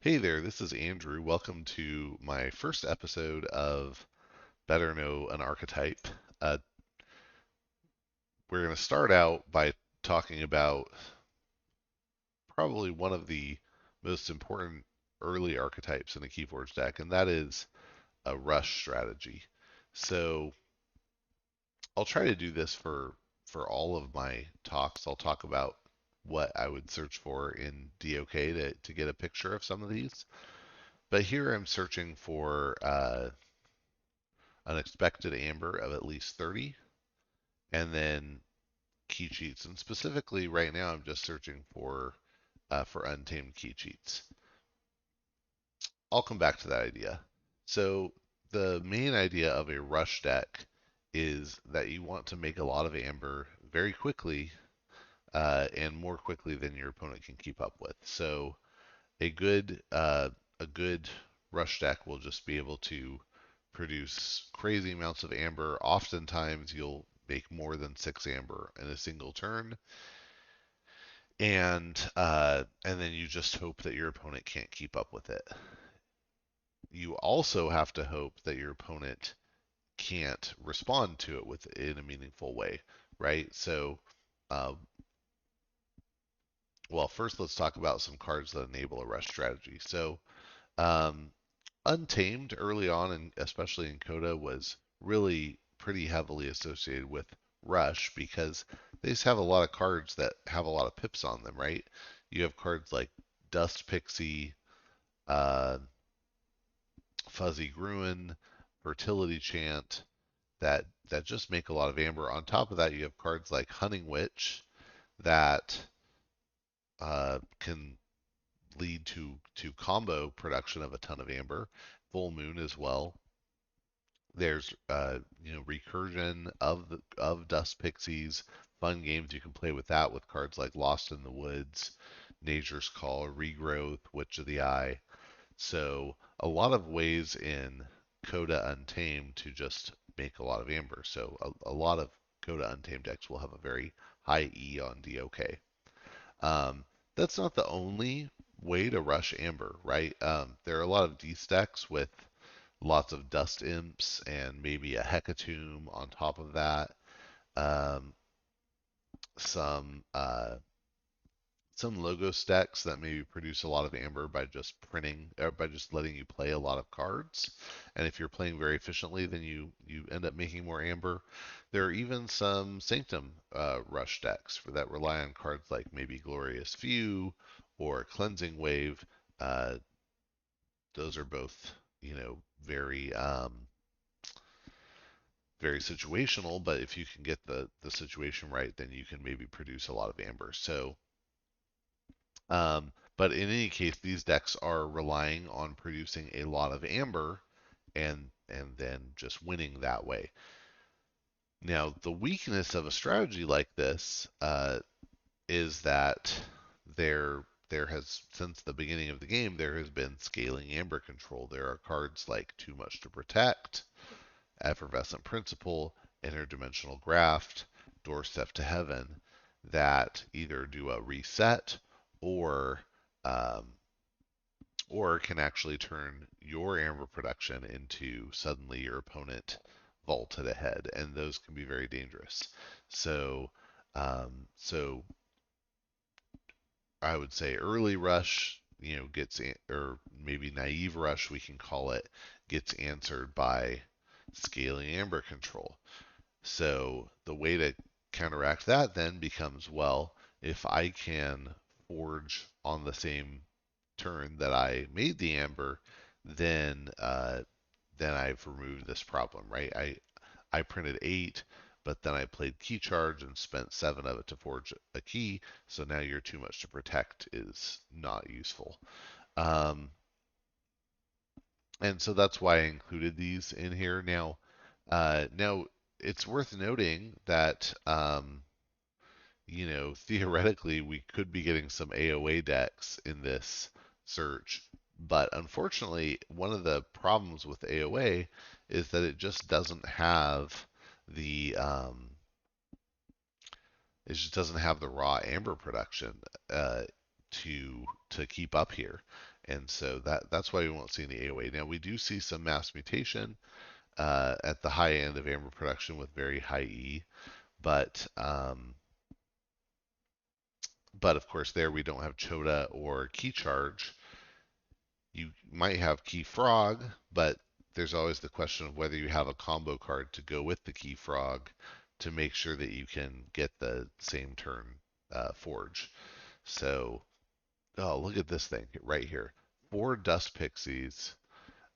Hey there, this is Andrew. Welcome to my first episode of Better Know an Archetype. Uh, we're going to start out by talking about probably one of the most important early archetypes in the KeyForge deck, and that is a rush strategy. So I'll try to do this for all of my talks. I'll talk about what I would search for in DOK to get a picture of some of these. But here I'm searching for an expected aember of at least 30, and then key cheats. And specifically, right now, I'm just searching for untamed key cheats. I'll come back to that idea. So the main idea of a rush deck is that you want to make a lot of aember very quickly, and more quickly than your opponent can keep up with. So a good uh, a good rush deck will just be able to produce crazy amounts of amber. Oftentimes, you'll make more than 6 amber in a single turn, and then you just hope that your opponent can't keep up with it. You also have to hope that your opponent can't respond to it in a meaningful way, right? So, uh, well, first let's talk about some cards that enable a rush strategy. So, um, Untamed early on, and especially in Coda, was really pretty heavily associated with Rush because they just have a lot of cards that have a lot of pips on them, right? You have cards like Dust Pixie, uh, Fuzzy Gruen, Fertility Chant that just make a lot of amber. On top of that, you have cards like Hunting Witch that can lead to combo production of a ton of amber. Full Moon as well. There's recursion of Dust Pixies, fun games you can play with that with cards like Lost in the Woods, Nature's Call, Regrowth, Witch of the Eye. So a lot of ways in Coda Untamed to just make a lot of amber. So a lot of Coda Untamed decks will have a very high E on DOK. Um, that's not the only way to rush amber, right? There are a lot of D decks with lots of dust imps and maybe a hecatomb on top of that. Um, some some logo stacks that maybe produce a lot of amber by just printing or by just letting you play a lot of cards. And if you're playing very efficiently, then you end up making more amber. There are even some Sanctum rush decks that rely on cards like maybe Glorious Few or Cleansing Wave. Uh, those are both, very very situational, but if you can get the situation right, then you can maybe produce a lot of amber. But in any case, these decks are relying on producing a lot of amber and then just winning that way. Now, the weakness of a strategy like this is that there has since the beginning of the game there has been scaling amber control. There are cards like Too Much to Protect, Effervescent Principle, Interdimensional Graft, Doorstep to Heaven that either do a reset or um, or can actually turn your amber production into suddenly your opponent vaulted ahead, and those can be very dangerous. So I would say early rush, or maybe naive rush, we can call it, gets answered by scaling amber control. So the way to counteract that then becomes, well, if I can forge on the same turn that I made the amber, then I've removed this problem, right? I printed 8, but then I played key charge and spent 7 of it to forge a key. So now your Too Much to Protect is not useful. Um, and so that's why I included these in here. Now it's worth noting that theoretically we could be getting some AOA decks in this search, but unfortunately, one of the problems with AOA is that it just doesn't have the it just doesn't have the raw amber production uh, to keep up here. And so that's why we won't see any AOA. Now we do see some mass mutation at the high end of amber production with very high E, but but of course there we don't have Chota or Key Charge. You might have Key Frog, but there's always the question of whether you have a combo card to go with the Key Frog to make sure that you can get the same turn Forge. So, oh, look at this thing right here. 4 Dust Pixies,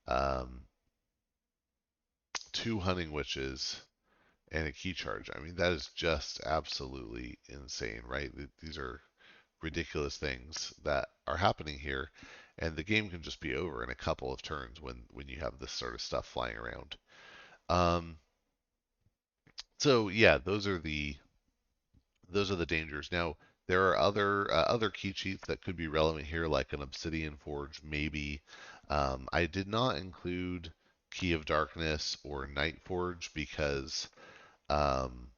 um, 2 Hunting Witches, and a Key Charge. I mean, that is just absolutely insane, right? These are ridiculous things that are happening here, and the game can just be over in a couple of turns when you have this sort of stuff flying around. Um, so yeah, those are the dangers. Now there are other key cheats that could be relevant here, like an Obsidian Forge, maybe. I did not include Key of Darkness or Night Forge because um,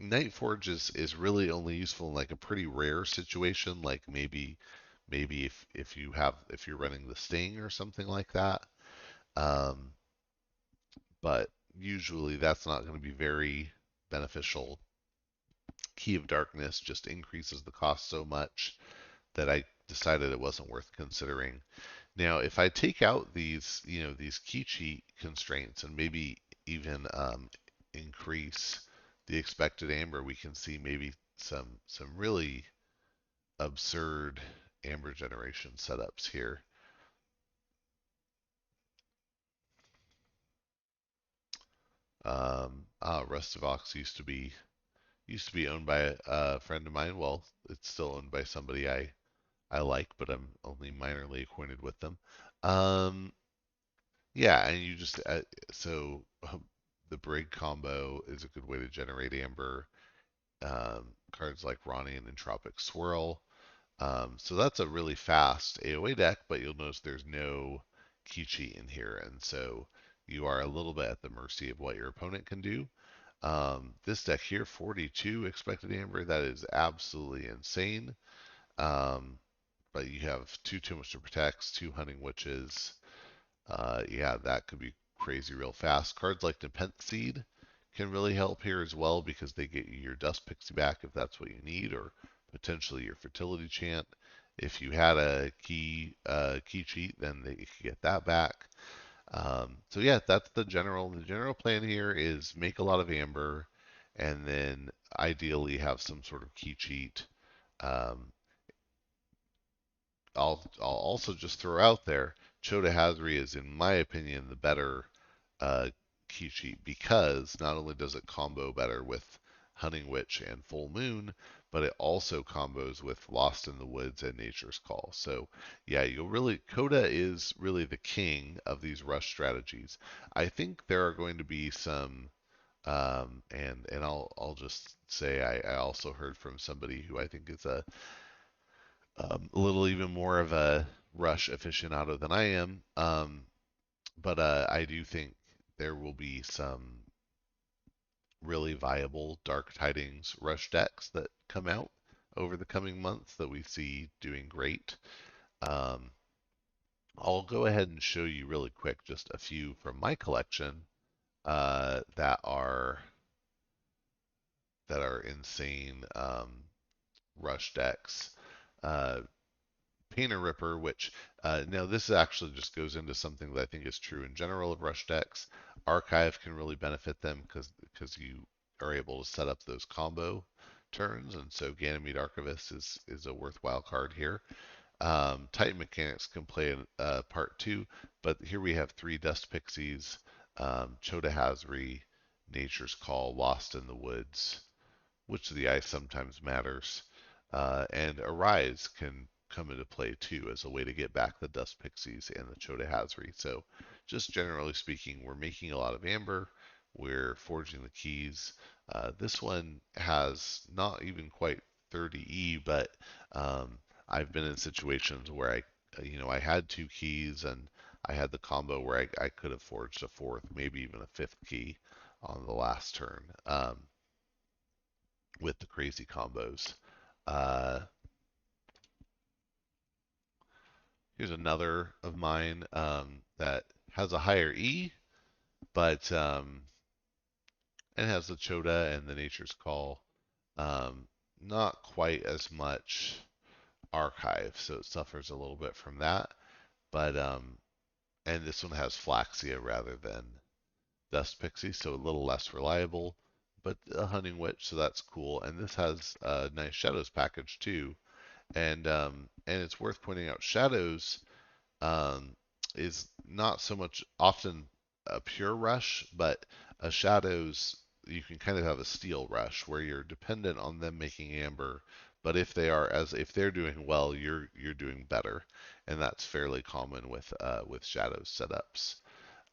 Night Forge is really only useful in like a pretty rare situation, like maybe if you're running the Sting or something like that. Um, but usually that's not going to be very beneficial. Key of Darkness just increases the cost so much that I decided it wasn't worth considering. Now, if I take out these key cheat constraints and maybe even increase the expected amber, we can see maybe some really absurd amber generation setups here. Rustivox used to be owned by a friend of mine. Well, it's still owned by somebody I like, but I'm only minorly acquainted with them. Um, yeah, and you just so the Brig combo is a good way to generate amber. Cards like Ronnie and Entropic Swirl. So that's a really fast AOA deck, but you'll notice there's no key cheat in here, and so you are a little bit at the mercy of what your opponent can do. This deck here, 42 expected amber, that is absolutely insane. Um, but you have two Too Much to Protect, 2 Hunting Witches. Yeah, that could be crazy real fast. Cards like Nepenthe Seed can really help here as well because they get you your Dust Pixie back if that's what you need, or potentially your Fertility Chant. If you had a key cheat, then you could get that back. So yeah, that's the general plan here is make a lot of amber, and then ideally have some sort of key cheat. Um, I'll also just throw out there, Chota Hazary is, in my opinion, the better uh, key cheat because not only does it combo better with Hunting Witch and Full Moon, but it also combos with Lost in the Woods and Nature's Call. So yeah, Chota is really the king of these rush strategies. I think there are going to be some, and I'll just say I also heard from somebody who I think is a little even more of a rush aficionado than I am. But I do think there will be some really viable Dark Tidings rush decks that come out over the coming months that we see doing great. Um, I'll go ahead and show you really quick just a few from my collection that are insane rush decks. Uh, Painter Ripper, which now this actually just goes into something that I think is true in general of rush decks. Archive can really benefit them because you are able to set up those combo turns, and so Ganymede Archivist is a worthwhile card here. Titan Mechanics can play part two, but here we have 3 Dust Pixies, Chota Hazary, Nature's Call, Lost in the Woods, which of the Eye sometimes matters. And Arise can come into play too as a way to get back the Dust Pixies and the Chota Hazary. So, just generally speaking, we're making a lot of amber. We're forging the keys. This one has not even quite 30E, but I've been in situations where I had 2 keys and I had the combo where I could have forged a 4th, maybe even a 5th key on the last turn. With the crazy combos. Uh, Here's another of mine that has a higher E, but and has the Chota and the Nature's Call. Um, Not quite as much archive, so it suffers a little bit from that. But and this one has Flaxia rather than Dust Pixie, so a little less reliable. But a Hunting Witch, so that's cool. And this has a nice Shadows package too. And it's worth pointing out Shadows um, is not so much often a pure rush, but a shadows you can kind of have a steel rush where you're dependent on them making amber, but if they're doing well, you're doing better, and that's fairly common with shadows setups.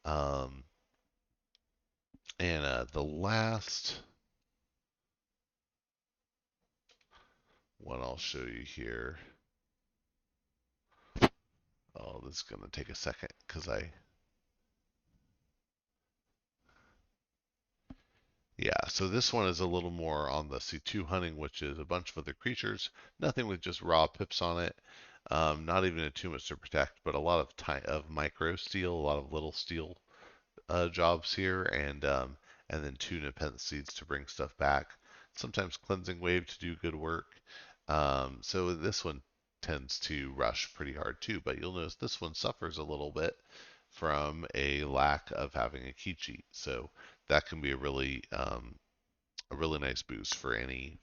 Um, and the last one I'll show you here. Oh, this is gonna take a second because I Yeah, so this one is a little more on the C2 hunting, which is a bunch of other creatures. Nothing with just raw pips on it. Not even too much to protect, but a lot of micro steel, a lot of little steel jobs here, and then two Nepenthe seeds to bring stuff back. Sometimes cleansing wave to do good work. So this one tends to rush pretty hard too, but you'll notice this one suffers a little bit from a lack of having a key cheat. So that can be a really nice boost for any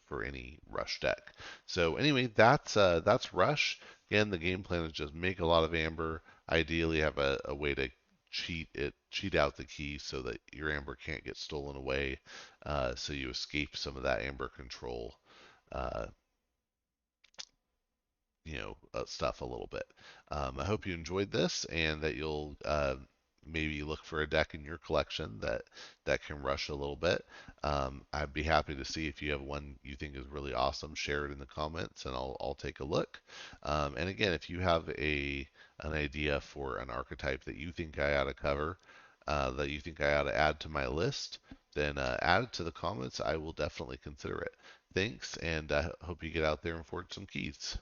rush deck. So anyway, that's rush. Again, the game plan is just make a lot of amber. Ideally, have a way to cheat out the key so that your amber can't get stolen away. So you escape some of that amber control. Uh, stuff a little bit. I hope you enjoyed this and that you'll maybe look for a deck in your collection that can rush a little bit. I'd be happy to see if you have one you think is really awesome. Share it in the comments and I'll take a look. And again, if you have an idea for an archetype that you think I ought to cover, that you think I ought to add to my list, then add it to the comments. I will definitely consider it. Thanks, and I hope you get out there and forge some keys.